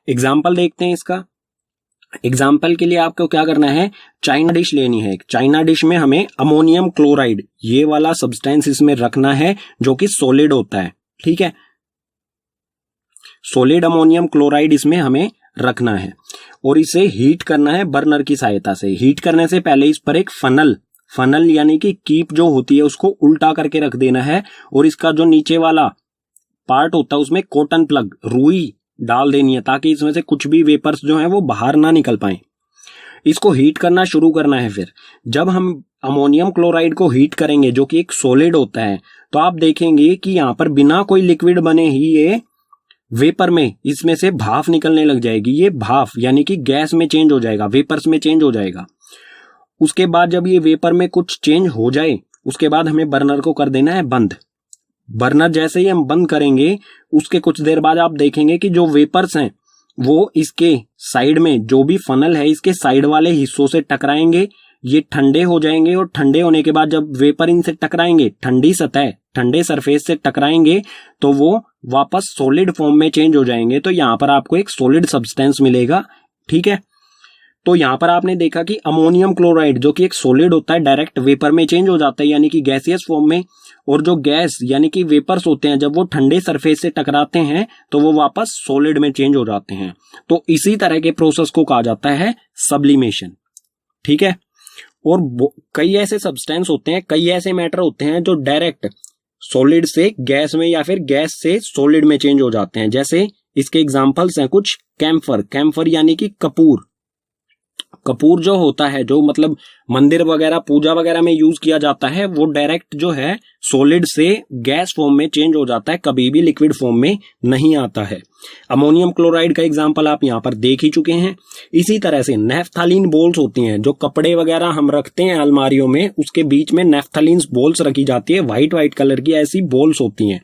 एग्जाम्पल देखते हैं इसका। एग्जाम्पल के लिए आपको क्या करना है? चाइना डिश लेनी है। चाइना डिश में हमें अमोनियम क्लोराइड ये वाला सब्सटेंस इसमें रखना है जो कि सॉलिड होता है। ठीक है, सॉलिड अमोनियम क्लोराइड इसमें हमें रखना है और इसे हीट करना है बर्नर की सहायता से। हीट करने से पहले इस पर एक फनल यानी कि कीप जो होती है उसको उल्टा करके रख देना है, और इसका जो नीचे वाला पार्ट होता है उसमें कॉटन प्लग, रुई डाल देनी है, ताकि इसमें से कुछ भी वेपर्स जो हैं वो बाहर ना निकल पाए। इसको हीट करना शुरू करना है। फिर जब हम अमोनियम क्लोराइड को हीट करेंगे जो कि एक सॉलिड होता है, तो आप देखेंगे कि यहाँ पर बिना कोई लिक्विड बने ही ये वेपर में इसमें से भाप निकलने लग जाएगी। ये भाप यानी कि गैस में चेंज हो जाएगा, वेपर्स में चेंज हो जाएगा। उसके बाद जब ये वेपर में कुछ चेंज हो जाए, उसके बाद हमें बर्नर को कर देना है बंद। बर्नर जैसे ही हम बंद करेंगे, उसके कुछ देर बाद आप देखेंगे कि जो वेपर्स हैं वो इसके साइड में, जो भी फनल है इसके साइड वाले हिस्सों से टकराएंगे, ये ठंडे हो जाएंगे, और ठंडे होने के बाद जब वेपर इनसे टकराएंगे, ठंडी सतह, ठंडे सरफेस से टकराएंगे, तो वो वापस सॉलिड फॉर्म में चेंज हो जाएंगे। तो यहाँ पर आपको एक सॉलिड सब्सटेंस मिलेगा। ठीक है, तो यहाँ पर आपने देखा कि अमोनियम क्लोराइड जो कि एक सॉलिड होता है डायरेक्ट वेपर में चेंज हो जाता है, यानी कि गैसियस फॉर्म में, और जो गैस यानी कि वेपर्स होते हैं जब वो ठंडे सरफेस से टकराते हैं तो वो वापस सॉलिड में चेंज हो जाते हैं। तो इसी तरह के प्रोसेस को कहा जाता है सब्लिमेशन। ठीक है, और कई ऐसे सब्सटेंस होते हैं, कई ऐसे मैटर होते हैं जो डायरेक्ट सॉलिड से गैस में या फिर गैस से सॉलिड में चेंज हो जाते हैं। जैसे इसके एग्जांपल्स हैं कुछ, कैम्फर, कैम्फर यानी कि कपूर। कपूर जो होता है, जो मतलब मंदिर वगैरह पूजा वगैरह में यूज किया जाता है, वो डायरेक्ट जो है सॉलिड से गैस फॉर्म में चेंज हो जाता है, कभी भी लिक्विड फॉर्म में नहीं आता है। अमोनियम क्लोराइड का एग्जांपल आप यहाँ पर देख ही चुके हैं। इसी तरह से नेफ्थलीन बोल्स होती हैं, जो कपड़े वगैरह हम रखते हैं अलमारियों में, उसके बीच में नेफ्थलीन बोल्स रखी जाती है, व्हाइट कलर की ऐसी बोल्स होती हैं।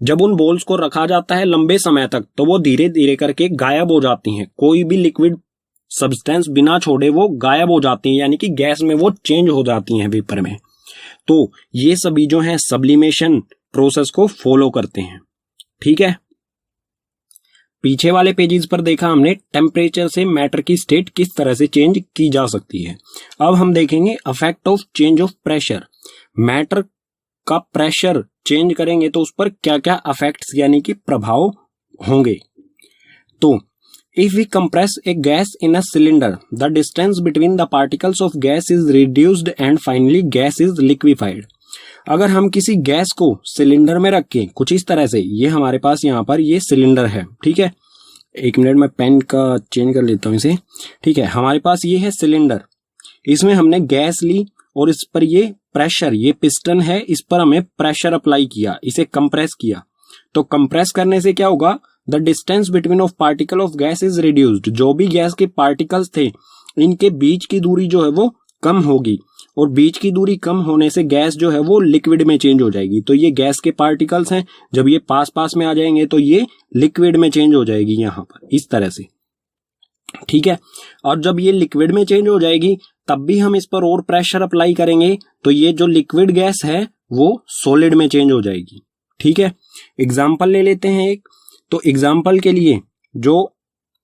जब उन बोल्स को रखा जाता है लंबे समय तक, तो वो धीरे धीरे करके गायब हो जाती हैं। कोई भी लिक्विड सब्सटेंस बिना छोड़े वो गायब हो जाती हैं, यानी कि गैस में वो चेंज हो जाती हैं वेपर में। तो ये सभी जो है सब्लिमेशन प्रोसेस को फॉलो करते हैं। ठीक है, पीछे वाले पेजेस पर देखा हमने टेम्परेचर से मैटर की स्टेट किस तरह से चेंज की जा सकती है। अब हम देखेंगे effect of change of pressure. Matter का प्रेशर चेंज करेंगे तो उस पर क्या क्या इफेक्ट्स यानी कि प्रभाव होंगे। तो if we compress a gas in a cylinder, the distance between the particles of gas is reduced and finally gas is liquefied. अगर हम किसी गैस को सिलेंडर में रख के कुछ इस तरह से, ये हमारे पास यहाँ पर ये सिलेंडर है, ठीक है, एक मिनट में पेन का चेंज कर लेता हूँ इसे। ठीक है, हमारे पास ये है सिलेंडर, इसमें हमने गैस ली और इस पर ये प्रेशर, ये पिस्टन है, इस पर हमें प्रेशर अप्लाई किया, इसे कंप्रेस किया। तो कंप्रेस करने से क्या होगा, the distance between of particle of gas is reduced. जो भी गैस के पार्टिकल्स थे, इनके बीच की दूरी जो है वो कम होगी, और बीच की दूरी कम होने से गैस जो है वो लिक्विड में चेंज हो जाएगी। तो ये गैस के पार्टिकल्स हैं, जब ये पास पास में आ जाएंगे तो ये लिक्विड में चेंज हो जाएगी यहाँ पर इस तरह से। ठीक है, और जब ये लिक्विड में चेंज हो जाएगी तब भी हम इस पर और प्रेशर अप्लाई करेंगे तो ये जो लिक्विड गैस है वो सॉलिड में चेंज हो जाएगी। ठीक है, एग्जाम्पल ले लेते हैं एक। तो एग्जाम्पल के लिए जो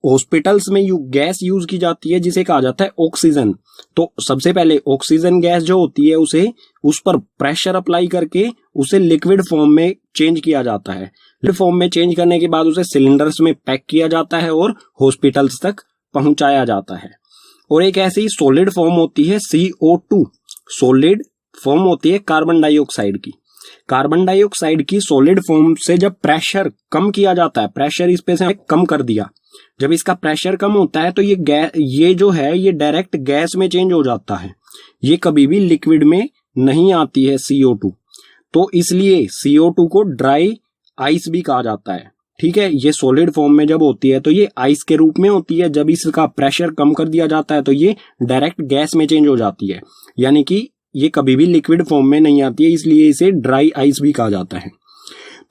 हॉस्पिटल्स में गैस यूज की जाती है जिसे कहा जाता है ऑक्सीजन, तो सबसे पहले ऑक्सीजन गैस जो होती है उस पर प्रेशर अप्लाई करके उसे लिक्विड फॉर्म में चेंज किया जाता है। लिक्विड फॉर्म में चेंज करने के बाद उसे सिलेंडर्स में पैक किया जाता है और हॉस्पिटल्स तक पहुंचाया जाता है। और एक ऐसी सॉलिड फॉर्म होती है CO2, सॉलिड फॉर्म होती है कार्बन डाइऑक्साइड की। कार्बन डाइऑक्साइड की सॉलिड फॉर्म से जब प्रेशर कम किया जाता है, प्रेशर इस पे से कम कर दिया, जब इसका प्रेशर कम होता है तो ये जो है ये डायरेक्ट गैस में चेंज हो जाता है, ये कभी भी लिक्विड में नहीं आती है CO2। तो इसलिए CO2 को ड्राई आइस भी कहा जाता है। ठीक है, ये सॉलिड फॉर्म में जब होती है तो ये आइस के रूप में होती है, जब इसका प्रेशर कम कर दिया जाता है तो ये डायरेक्ट गैस में चेंज हो जाती है, यानी कि ये कभी भी लिक्विड फॉर्म में नहीं आती है, इसलिए इसे ड्राई आइस भी कहा जाता है।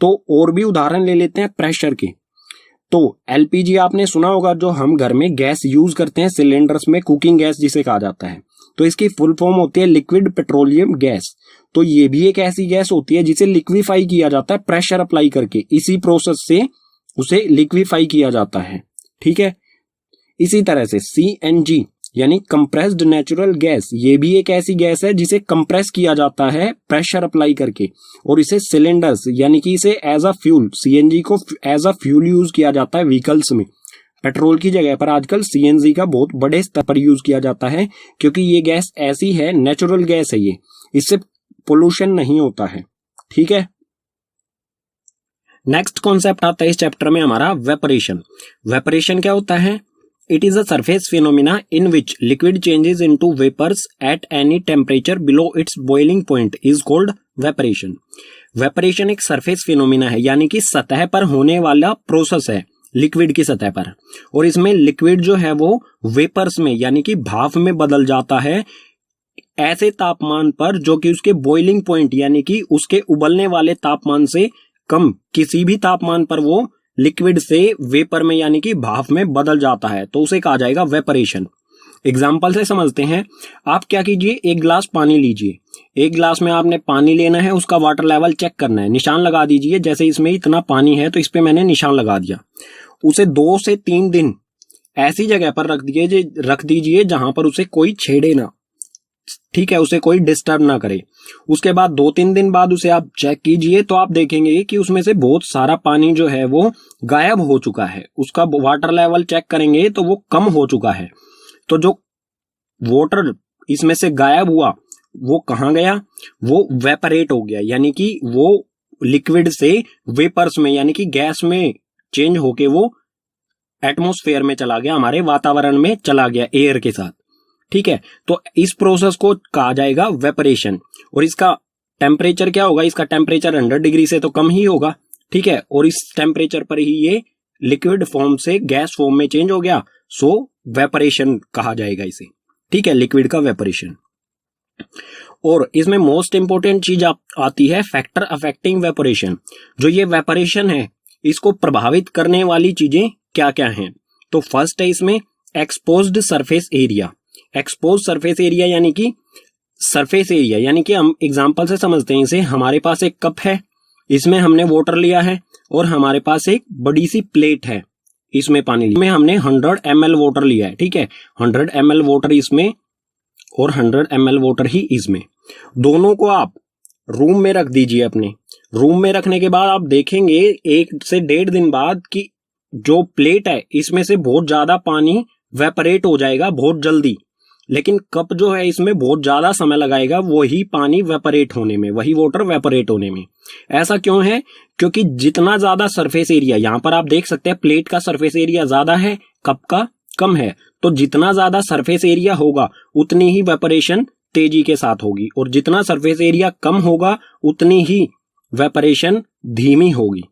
तो और भी उदाहरण ले लेते हैं प्रेशर के। तो LPG आपने सुना होगा, जो हम घर में गैस यूज करते हैं सिलेंडर्स में, कुकिंग गैस जिसे कहा जाता है, तो इसकी फुल फॉर्म होती है लिक्विड पेट्रोलियम गैस। तो ये भी एक ऐसी गैस होती है जिसे लिक्विफाई किया जाता है प्रेशर अप्लाई करके, इसी प्रोसेस से उसे लिक्विफाई किया जाता है। ठीक है, इसी तरह से CNG यानी कंप्रेस्ड नेचुरल गैस, ये भी एक ऐसी गैस है जिसे कंप्रेस किया जाता है प्रेशर अप्लाई करके, और इसे सिलेंडर्स यानी कि इसे एज अ फ्यूल, CNG को एज अ फ्यूल यूज किया जाता है व्हीकल्स में। पेट्रोल की जगह पर आजकल CNG का बहुत बड़े स्तर पर यूज किया जाता है, क्योंकि ये गैस ऐसी है, नेचुरल गैस है ये, इससे पोल्यूशन नहीं होता है। ठीक है, नेक्स्ट कॉन्सेप्ट आता है इस चैप्टर में हमारा वेपरेशन। वेपरेशन क्या होता है? It is a surface phenomena in which liquid changes into vapors at any temperature below its boiling point is called vaporation. Vaporation एक surface phenomena है, यानी कि सतह पर होने वाला प्रोसेस है लिक्विड की सतह पर, और इसमें लिक्विड जो है वो वेपर्स में यानी कि भाप में बदल जाता है ऐसे तापमान पर जो कि उसके बॉइलिंग पॉइंट यानी कि उसके उबलने वाले तापमान से कम किसी भी तापमान पर वो लिक्विड से वेपर में यानी कि भाप में बदल जाता है, तो उसे कहा जाएगा वेपरेशन। एग्जाम्पल से समझते हैं। आप क्या कीजिए, एक गिलास पानी लीजिए, एक गिलास में आपने पानी लेना है, उसका वाटर लेवल चेक करना है, निशान लगा दीजिए। जैसे इसमें इतना पानी है तो इस पे मैंने निशान लगा दिया। उसे 2 से 3 दिन ऐसी जगह पर रख दीजिए जहां पर उसे कोई छेड़े ना, ठीक है, उसे कोई डिस्टर्ब ना करे। उसके बाद 2-3 दिन बाद उसे आप चेक कीजिए तो आप देखेंगे कि उसमें से बहुत सारा पानी जो है वो गायब हो चुका है। उसका वाटर लेवल चेक करेंगे तो वो कम हो चुका है। तो जो वाटर इसमें से गायब हुआ वो कहाँ गया, वो वेपरेट हो गया, यानी कि वो लिक्विड से वेपर्स में यानी कि गैस में चेंज होके वो एटमॉस्फेयर में चला गया, हमारे वातावरण में चला गया एयर के साथ। ठीक है, तो इस प्रोसेस को कहा जाएगा वेपरेशन। और इसका टेम्परेचर क्या होगा, इसका टेम्परेचर 100 डिग्री से तो कम ही होगा। ठीक है, और इस टेम्परेचर पर ही ये लिक्विड फॉर्म से गैस फॉर्म में चेंज हो गया, सो वेपरेशन कहा जाएगा इसे। ठीक है, लिक्विड का वेपरेशन। और इसमें मोस्ट इंपोर्टेंट चीज आती है फैक्टर अफेक्टिंग वेपरेशन। जो ये वेपरेशन है इसको प्रभावित करने वाली चीजें क्या क्या हैं। तो फर्स्ट है इसमें exposed surface area. Expose surface area यानी कि सरफेस एरिया, यानी कि हम एग्जांपल से समझते हैं इसे। हमारे पास एक कप है, इसमें हमने वाटर लिया है, और हमारे पास एक बड़ी सी प्लेट है, इसमें पानी लिया, इसमें हमने 100 ml वाटर लिया है। ठीक है, 100 ml वाटर इसमें और 100 ml वाटर ही इसमें। दोनों को आप रूम में रख दीजिए। अपने रूम में रखने के बाद आप देखेंगे 1 से 1.5 दिन बाद कि जो प्लेट है इसमें से बहुत ज्यादा पानी वेपरेट हो जाएगा बहुत जल्दी, लेकिन कप जो है इसमें बहुत ज्यादा समय लगाएगा वही पानी वेपरेट होने में, वही वाटर वेपरेट होने में। ऐसा क्यों है, क्योंकि जितना ज्यादा सरफेस एरिया, यहां पर आप देख सकते हैं प्लेट का सरफेस एरिया ज्यादा है, कप का कम है, तो जितना ज्यादा सरफेस एरिया होगा उतनी ही वेपरेशन तेजी के साथ होगी, और जितना सरफेस एरिया कम होगा उतनी ही वेपरेशन धीमी होगी।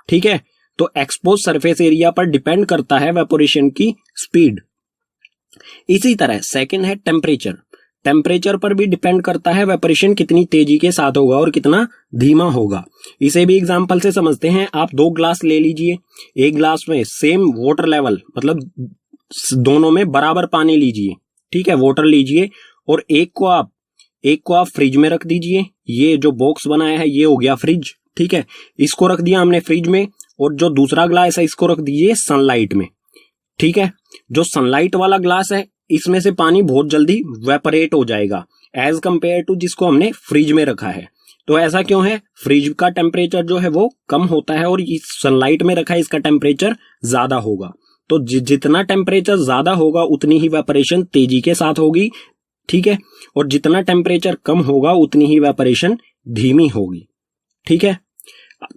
ठीक है, तो एक्सपोज सरफेस एरिया पर डिपेंड करता है वेपोरेशन की स्पीड। इसी तरह सेकंड है टेम्परेचर। टेम्परेचर पर भी डिपेंड करता है वेपोरेशन कितनी तेजी के साथ होगा और कितना धीमा होगा। इसे भी एग्जांपल से समझते हैं। आप 2 ग्लास ले लीजिए, एक ग्लास में सेम वाटर लेवल, मतलब दोनों में बराबर पानी लीजिए। ठीक है, वाटर लीजिए, और एक को आप फ्रिज में रख दीजिए। ये जो बॉक्स बनाया है ये हो गया फ्रिज। ठीक है, इसको रख दिया हमने फ्रिज में, और जो दूसरा ग्लास है इसको रख दीजिए सनलाइट में। ठीक है, जो सनलाइट वाला ग्लास है इसमें से पानी बहुत जल्दी वेपरेट हो जाएगा एज कंपेयर टू जिसको हमने फ्रिज में रखा है। तो ऐसा क्यों है, फ्रिज का टेम्परेचर जो है वो कम होता है और इस सनलाइट में रखा है इसका टेम्परेचर ज्यादा होगा। तो जितना टेम्परेचर ज्यादा होगा उतनी ही वेपरेशन तेजी के साथ होगी। ठीक है, और जितना टेम्परेचर कम होगा उतनी ही वेपरेशन धीमी होगी। ठीक है,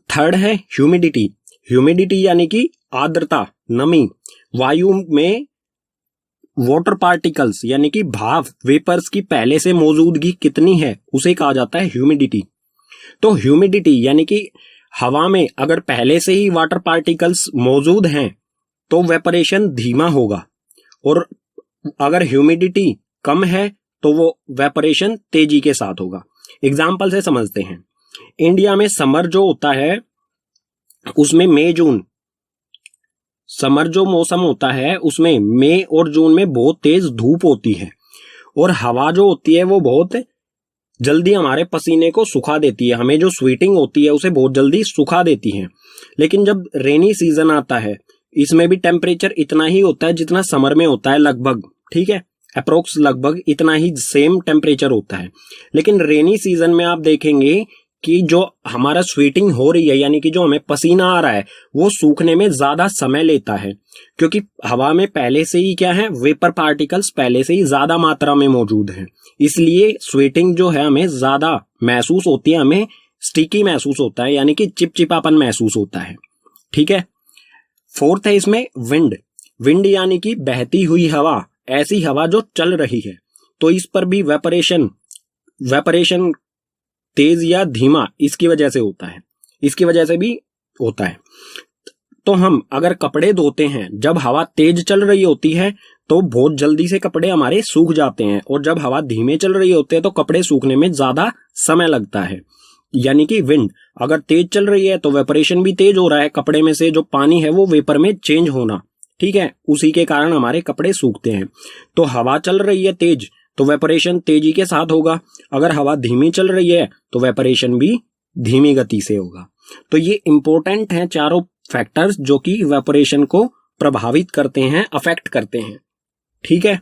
थर्ड है ह्यूमिडिटी। ह्यूमिडिटी यानी कि आर्द्रता, नमी। वायु में वाटर पार्टिकल्स यानी कि भाप, वेपर्स की पहले से मौजूदगी कितनी है उसे कहा जाता है ह्यूमिडिटी। तो ह्यूमिडिटी यानी कि हवा में अगर पहले से ही वाटर पार्टिकल्स मौजूद हैं तो वेपरेशन धीमा होगा, और अगर ह्यूमिडिटी कम है तो वो वेपरेशन तेजी के साथ होगा। एग्जाम्पल से समझते हैं। इंडिया में समर जो होता है उसमें मई जून, समर जो मौसम होता है उसमें मई और जून में बहुत तेज धूप होती है, और हवा जो होती है वो बहुत जल्दी हमारे पसीने को सुखा देती है, हमें जो स्वेटिंग होती है उसे बहुत जल्दी सुखा देती है। लेकिन जब रेनी सीजन आता है इसमें भी टेम्परेचर इतना ही होता है जितना समर में होता है लगभग। ठीक है, अप्रोक्स लगभग इतना ही सेम टेम्परेचर होता है। लेकिन रेनी सीजन में आप देखेंगे कि जो हमारा स्वेटिंग हो रही है यानी कि जो हमें पसीना आ रहा है वो सूखने में ज्यादा समय लेता है, क्योंकि हवा में पहले से ही क्या है, वेपर पार्टिकल्स पहले से ही ज्यादा मात्रा में मौजूद हैं। इसलिए स्वेटिंग जो है हमें ज्यादा महसूस होती है, हमें स्टिकी महसूस होता है, यानी कि चिपचिपापन महसूस होता है। ठीक है, फोर्थ है इसमें विंड। विंड यानी कि बहती हुई हवा, ऐसी हवा जो चल रही है। तो इस पर भी वेपरेशन तेज या धीमा इसकी वजह से होता है, इसकी वजह से भी होता है। तो हम अगर कपड़े धोते हैं जब हवा तेज चल रही होती है तो बहुत जल्दी से कपड़े हमारे सूख जाते हैं, और जब हवा धीमे चल रही होती है तो कपड़े सूखने में ज्यादा समय लगता है। यानी कि विंड अगर तेज चल रही है तो वेपरेशन भी तेज हो रहा है, कपड़े में से जो पानी है वो वेपर में चेंज होना। ठीक है, उसी के कारण हमारे कपड़े सूखते हैं। तो हवा चल रही है तेज तो वेपरेशन तेजी के साथ होगा, अगर हवा धीमी चल रही है तो वेपरेशन भी धीमी गति से होगा। तो ये इंपॉर्टेंट हैं चारों फैक्टर्स जो कि वेपरेशन को प्रभावित करते हैं, अफेक्ट करते हैं। ठीक है,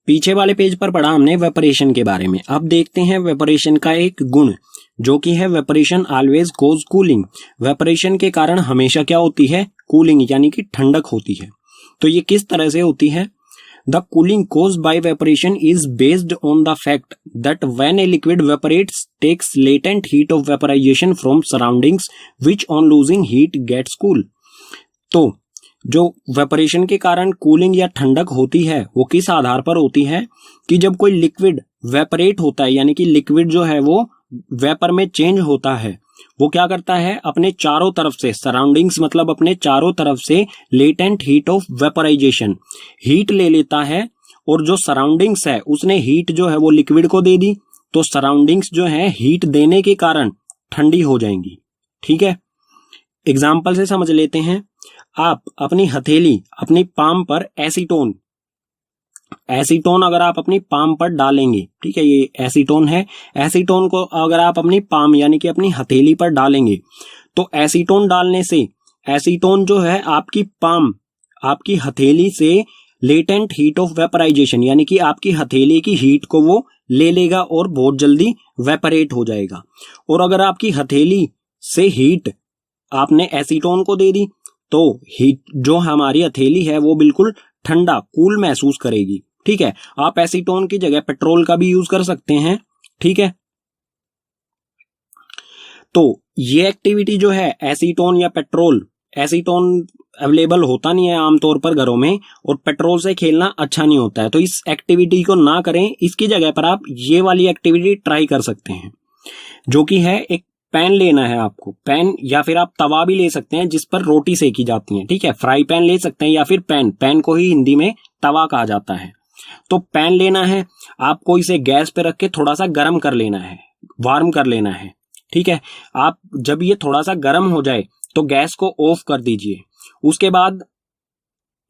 पीछे वाले पेज पर पढ़ा हमने वेपरेशन के बारे में। अब देखते हैं वेपरेशन का एक गुण जो कि है वेपरेशन ऑलवेज कोज कूलिंग। वेपरेशन के कारण हमेशा क्या होती है, कूलिंग यानी कि ठंडक होती है। तो ये किस तरह से होती है, The cooling caused by evaporation is based on the fact that when a liquid evaporates, takes latent heat of vaporization from surroundings, which on losing heat gets cool. तो जो वेपरेशन के कारण कूलिंग या ठंडक होती है वो किस आधार पर होती है कि जब कोई लिक्विड वेपरेट होता है, यानी कि लिक्विड जो है वो वेपर में चेंज होता है, वो क्या करता है, अपने चारों तरफ से, सराउंडिंग्स मतलब अपने चारों तरफ से latent heat of vaporization, heat ले लेता है, और जो सराउंडिंग्स है उसने हीट जो है वो लिक्विड को दे दी, तो सराउंडिंग्स जो है हीट देने के कारण ठंडी हो जाएंगी। ठीक है, एग्जाम्पल से समझ लेते हैं। आप अपनी हथेली, अपनी पाम पर एसीटोन अगर आप अपनी पाम पर डालेंगे, ठीक है, ये एसीटोन है, एसीटोन को अगर आप अपनी पाम यानी कि अपनी हथेली पर डालेंगे, तो एसीटोन डालने से एसीटोन जो है आपकी पाम, आपकी हथेली से लेटेंट हीट ऑफ वेपराइजेशन यानी कि आपकी हथेली की हीट को वो ले लेगा और बहुत जल्दी वेपरेट हो जाएगा। और अगर आपकी हथेली से हीट आपने एसीटोन को दे दी तो हीट जो हमारी हथेली है वो बिल्कुल ठंडा, कूल महसूस करेगी। ठीक है, आप एसीटोन की जगह पेट्रोल का भी यूज कर सकते हैं। ठीक है, तो ये एक्टिविटी जो है एसीटोन या पेट्रोल, एसीटोन अवेलेबल होता नहीं है आमतौर पर घरों में, और पेट्रोल से खेलना अच्छा नहीं होता है, तो इस एक्टिविटी को ना करें। इसकी जगह पर आप ये वाली एक्टिविटी ट्राई कर सकते हैं, जो कि है एक पैन लेना है आपको, पैन या फिर आप तवा भी ले सकते हैं जिस पर रोटी सेकी जाती है। ठीक है, फ्राई पैन ले सकते हैं या फिर पैन को ही हिंदी में तवा कहा जाता है। तो पैन लेना है आपको, इसे गैस पे रख के थोड़ा सा गर्म कर लेना है, वार्म कर लेना है। ठीक है, आप जब ये थोड़ा सा गर्म हो जाए तो गैस को ऑफ कर दीजिए। उसके बाद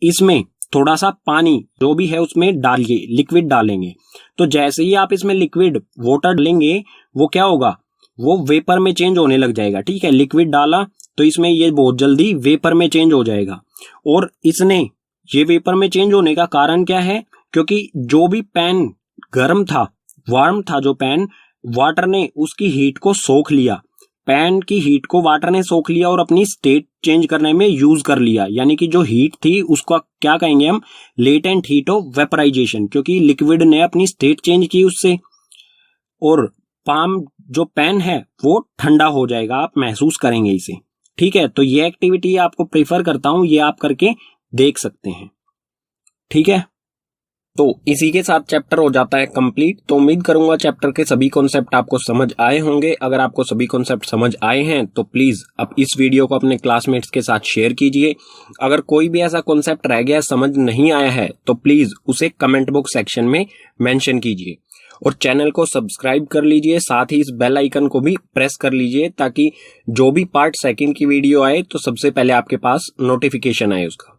इसमें थोड़ा सा पानी जो भी है उसमें डालिए, लिक्विड डालेंगे। तो जैसे ही आप इसमें लिक्विड वाटर डालेंगे वो क्या होगा, वो वेपर में चेंज होने लग जाएगा। ठीक है, लिक्विड डाला तो इसमें ये बहुत जल्दी वेपर में चेंज हो जाएगा। और इसने ये वेपर में चेंज होने का कारण क्या है, क्योंकि जो भी पैन गर्म था, वार्म था जो पैन, वाटर ने उसकी हीट को सोख लिया, पैन की हीट को वाटर ने सोख लिया और अपनी स्टेट चेंज करने में यूज कर लिया। यानी कि जो हीट थी उसका क्या कहेंगे हम, लेटेंट हीट ऑफ वेपराइजेशन, क्योंकि लिक्विड ने अपनी स्टेट चेंज की उससे, और पाम जो पैन है वो ठंडा हो जाएगा, आप महसूस करेंगे इसे। ठीक है, तो ये एक्टिविटी आपको प्रीफर करता हूं, ये आप करके देख सकते हैं। ठीक है, तो इसी के साथ चैप्टर हो जाता है कंप्लीट। तो उम्मीद करूंगा चैप्टर के सभी कॉन्सेप्ट आपको समझ आए होंगे। अगर आपको सभी कॉन्सेप्ट समझ आए हैं तो प्लीज आप इस वीडियो को अपने क्लासमेट्स के साथ शेयर कीजिए। अगर कोई भी ऐसा कॉन्सेप्ट रह गया, समझ नहीं आया है, तो प्लीज उसे कमेंट बॉक्स सेक्शन में मेंशन कीजिए, और चैनल को सब्सक्राइब कर लीजिए, साथ ही इस बेल आइकन को भी प्रेस कर लीजिए ताकि जो भी पार्ट सेकंड की वीडियो आए तो सबसे पहले आपके पास नोटिफिकेशन आए उसका।